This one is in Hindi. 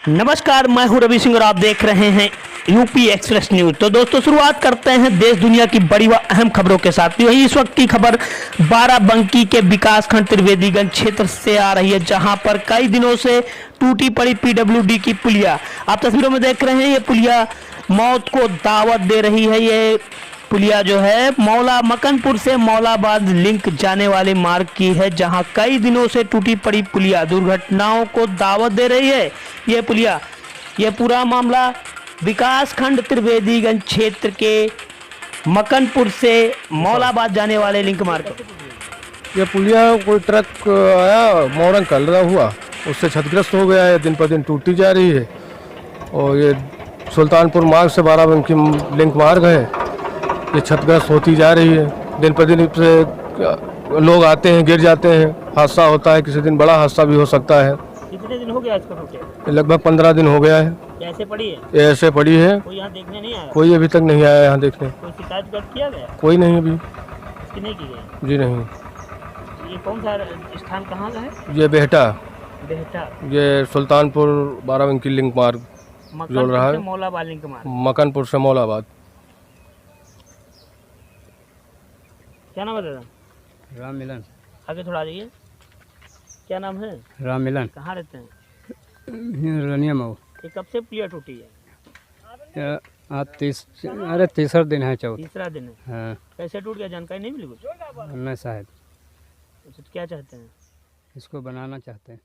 नमस्कार, मैं हूं रवि सिंह और आप देख रहे हैं यूपी एक्सप्रेस न्यूज। तो दोस्तों, शुरुआत करते हैं देश दुनिया की बड़ी व अहम खबरों के साथ। तो वही इस वक्त की खबर बाराबंकी के विकासखंड त्रिवेदीगंज क्षेत्र से आ रही है, जहां पर कई दिनों से टूटी पड़ी पीडब्ल्यूडी की पुलिया आप तस्वीरों में देख रहे हैं। ये पुलिया मौत को दावत दे रही है। ये पुलिया जो है मौला मकनपुर से मौलाबाद लिंक जाने वाले मार्ग की है, जहां कई दिनों से टूटी पड़ी पुलिया दुर्घटनाओं को दावत दे रही है। ये पुलिया, ये पूरा मामला विकासखंड त्रिवेदीगंज क्षेत्र के मकनपुर से मौलाबाद जाने वाले लिंक मार्ग। ये पुलिया कोई ट्रक आया मोड़न कल रहा हुआ, उससे क्षतिग्रस्त हो गया है, दिन पर दिन टूटती जा रही है। और ये सुल्तानपुर मार्ग से बाराबंकी लिंक मार्ग है, ये क्षतिग्रस्त होती जा रही है। दिन पर दिन इससे लोग आते हैं, गिर जाते हैं, हादसा होता है, किसी दिन बड़ा हादसा भी हो सकता है। कितने दिन हो गया इसको टूटे? लगभग 15 दिन हो गया है। कैसे पड़ी है? ये ऐसे पड़ी है, कोई यहाँ देखने नहीं आया? कोई अभी तक नहीं आया यहाँ देखने। कोई शिकायत किया गया? कोई नहीं अभी। इसकी नहीं की गई? जी नहीं। ये कौन सा स्थान कहाँ का है? ये बेहटा, बेहटा, ये सुल्तानपुर बाराबंकी लिंक मार्ग जोड़ रहा है। मौलाबाद लिंक मार्ग, मकनपुर से मौलाबाद। क्या नाम है दादा? राम मिलन। आगे थोड़ा आ जाइए। क्या नाम है? राम मिलन। कहाँ रहते हैं? रनिया मऊ। ये कब से पुलिया टूटी है? आज तीसरा दिन है, तीसरा दिन है। हाँ। कैसे टूट गया, जानकारी नहीं मिली कुछ? नहीं शायद। अच्छा, तो क्या चाहते हैं? इसको बनाना चाहते हैं।